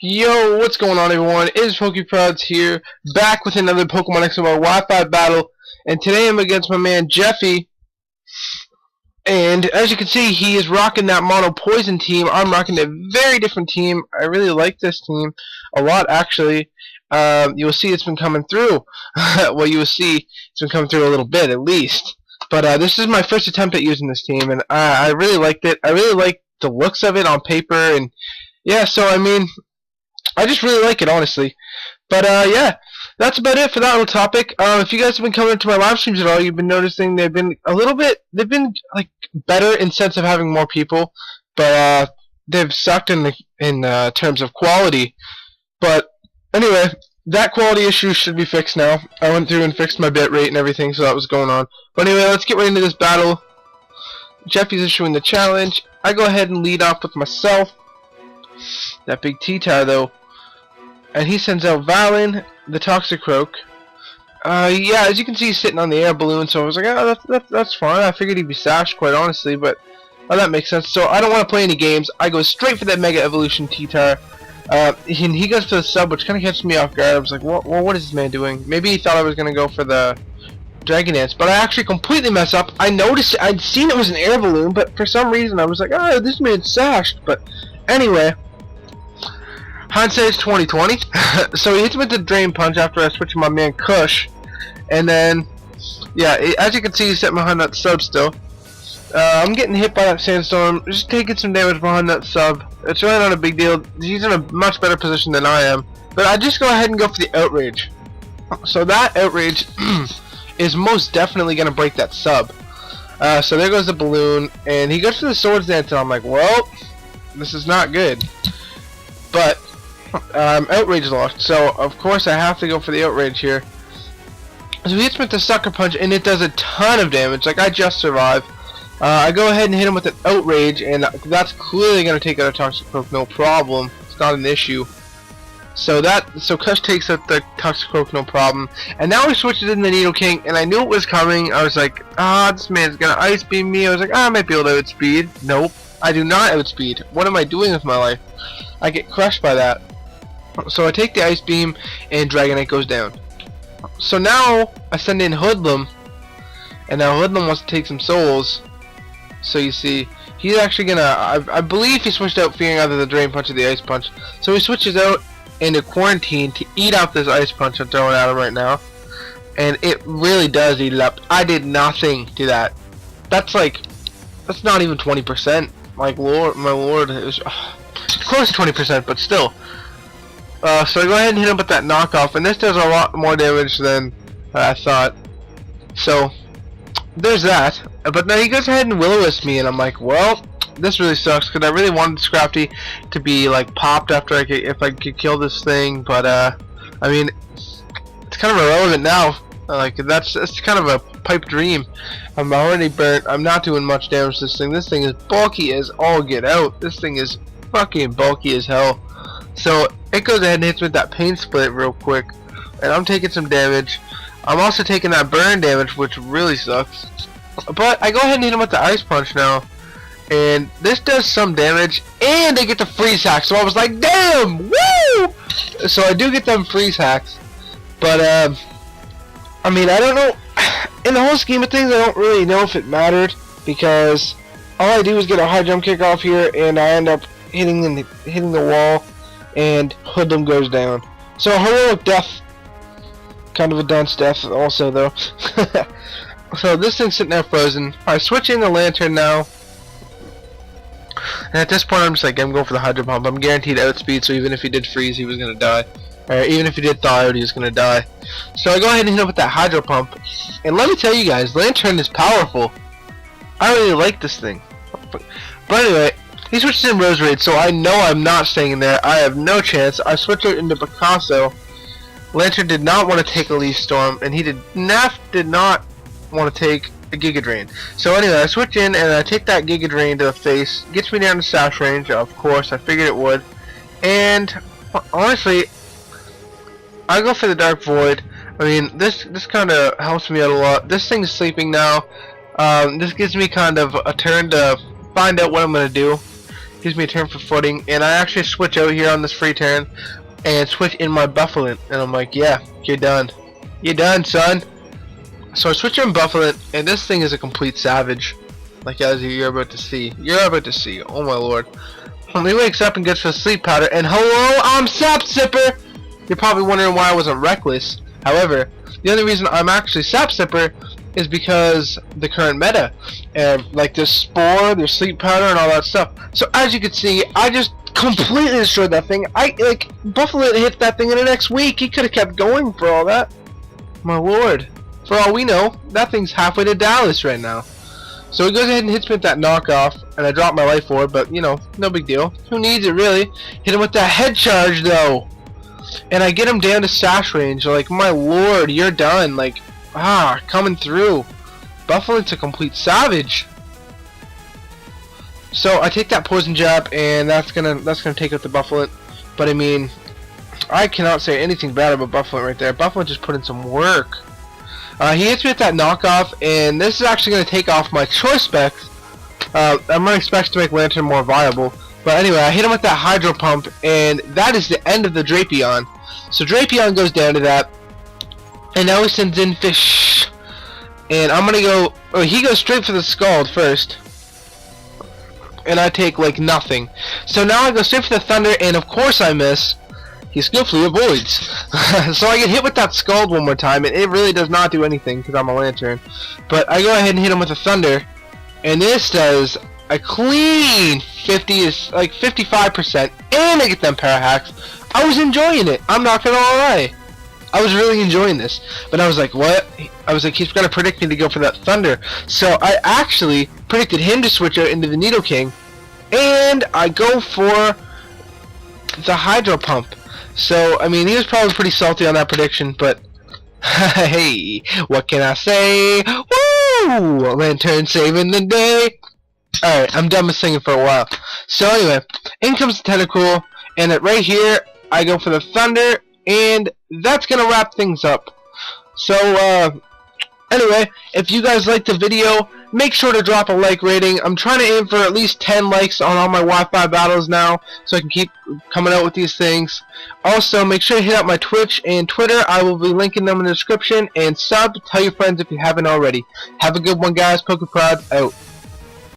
Yo, what's going on, everyone? It is PokeProdz here, back with another Pokemon XMR Wi-Fi battle, and today I'm against my man Jeffy. And as you can see, he is rocking that mono poison team. I'm rocking a very different team. I really like this team a lot, actually. You'll see it's been coming through. Well, you will see it's been coming through a little bit, at least. But this is my first attempt at using this team, and I really liked it. I really liked the looks of it on paper, and yeah, so I mean, I just really like it, honestly. But yeah, that's about it for that little topic. If you guys have been coming to my live streams at all, you've been noticing they've been like better in sense of having more people, but they've sucked in terms of quality. But anyway, that quality issue should be fixed now. I went through and fixed my bit rate and everything, so that was going on. But anyway, let's get right into this battle. Jeffy's issuing the challenge. I go ahead and lead off with myself. That big T-Tar though. And he sends out Valen, the Toxicroak. Yeah, as you can see, he's sitting on the air balloon, so I was like, oh, that's fine. I figured he'd be sashed, quite honestly, but that makes sense. So I don't want to play any games. I go straight for that Mega Evolution T-Tar. He goes for the sub, which kind of catches me off guard. I was like, well, what is this man doing? Maybe he thought I was going to go for the Dragon Dance, but I actually completely messed up. I noticed, I'd seen it was an air balloon, but for some reason I was like, oh, this man's sashed. But anyway, hindsight is 20/20. So he hits me with the Drain Punch after I switch to my man Kush, and then yeah, as you can see, he's sitting behind that sub still. I'm getting hit by that Sandstorm, just taking some damage behind that sub. It's really not a big deal. He's in a much better position than I am, but I just go ahead and go for the Outrage. So that Outrage is most definitely going to break that sub. So there goes the balloon, and he goes for the Swords Dance, and I'm like, well, this is not good. But Outrage locked, so of course I have to go for the Outrage here. So he hits me with the Sucker Punch, and it does a ton of damage. Like, I just survived. I go ahead and hit him with an Outrage, and that's clearly going to take out a Toxicroak, no problem. It's not an issue. So Kush takes out the Toxicroak, no problem. And now he switches in the Nidoking, and I knew it was coming. I was like, this man's going to Ice Beam me. I was like, I might be able to outspeed. Nope, I do not outspeed. What am I doing with my life? I get crushed by that. So I take the Ice Beam, and Dragonite goes down. So now I send in Hoodlum, and now Hoodlum wants to take some souls. So you see, he's actually gonna, I believe he switched out fearing either the Drain Punch or the Ice Punch. So he switches out into Quarantine to eat out this Ice Punch I'm throwing at him right now. And it really does eat it up. I did nothing to that. That's not even 20%. My lord, it was close to 20%, but still. So I go ahead and hit him with that knockoff, and this does a lot more damage than I thought. So there's that. But then he goes ahead and Will-O-Wisp me, and I'm like, well, this really sucks, because I really wanted Scrafty to be like popped after if I could kill this thing. But I mean, it's kind of irrelevant now. Like, that's kind of a pipe dream. I'm already burnt. I'm not doing much damage to this thing. This thing is bulky as all get out. This thing is fucking bulky as hell. So it goes ahead and hits me with that Pain Split real quick, and I'm taking some damage. I'm also taking that burn damage, which really sucks. But I go ahead and hit him with the Ice Punch now, and this does some damage, and I get the freeze hack. So I was like, damn, woo! So I do get them freeze hacks, but I mean, I don't know. In the whole scheme of things, I don't really know if it mattered, because all I do is get a high jump kick off here, and I end up hitting the wall, and Hoodlum goes down. So heroic death, kind of a dunce death also though. So this thing's sitting there frozen. I switch in the Lantern now, and at this point I'm just like, I'm going for the Hydro Pump. I'm guaranteed outspeed, so even if he did freeze, he was gonna die. Or even if he did thaw out, he was gonna die. So I go ahead and hit him with that Hydro Pump, and let me tell you guys, Lantern is powerful. I really like this thing. But anyway, he switches in Roserade, so I know I'm not staying in there. I have no chance. I switch it into Picasso. Lantern did not want to take a Leaf Storm, and he did not want to take a Giga Drain. So anyway, I switch in and I take that Giga Drain to the face. Gets me down to Sash range, of course. I figured it would. And honestly, I go for the Dark Void. I mean, this kind of helps me out a lot. This thing's sleeping now. This gives me kind of a turn to find out what I'm going to do. gives me a turn for footing, and I actually switch out here on this free turn and switch in my Buffalo, and I'm like, yeah, you're done. You're done, son. So I switch in Buffalo, and this thing is a complete savage. Like as you're about to see. You're about to see. Oh my lord. When he wakes up and gets the sleep powder, and hello, I'm Sap Sipper! You're probably wondering why I wasn't reckless. However, the only reason I'm actually Sap Sipper is because the current meta. Like there's Spore, there's sleep powder, and all that stuff. So as you can see, I just completely destroyed that thing. Buffalo hit that thing in the next week. He could have kept going for all that. My lord. For all we know, that thing's halfway to Dallas right now. So he goes ahead and hits me with that knockoff, and I drop my life orb, but you know, no big deal. Who needs it really? Hit him with that head charge though, and I get him down to sash range. Like my lord, you're done. Like coming through. Buffalo's a complete savage. So I take that poison jab, and that's gonna take out the Buffalo. But I mean, I cannot say anything bad about Buffalo right there. Buffalo just put in some work. He hits me with that knockoff, and this is actually going to take off my choice specs. I'm running specs to make Lantern more viable. But anyway, I hit him with that Hydro Pump, and that is the end of the Drapion. So Drapion goes down to that, and now he sends in Fish. And I'm going to go... Oh, he goes straight for the Scald first. And I take, like, nothing. So now I go straight for the Thunder, and of course I miss. He skillfully avoids. So I get hit with that Scald one more time, and it really does not do anything because I'm a Lantern. But I go ahead and hit him with a Thunder, and this does a clean 55%, and I get them para hacks. I was enjoying it. I'm not gonna lie. I was really enjoying this. But I was like, what? I was like, he's gonna predict me to go for that Thunder. So I actually predicted him to switch out into the Nidoking, and I go for the Hydro Pump. So, I mean, he was probably pretty salty on that prediction, but hey, what can I say? Woo! Lantern saving the day. Alright, I'm done with singing for a while. So anyway, in comes the Tentacool, and right here, I go for the Thunder, and that's gonna wrap things up. So, anyway, if you guys liked the video, make sure to drop a like rating. I'm trying to aim for at least 10 likes on all my Wi-Fi battles now, so I can keep coming out with these things. Also, make sure to hit up my Twitch and Twitter. I will be linking them in the description. And tell your friends if you haven't already. Have a good one, guys. PokeProdz out.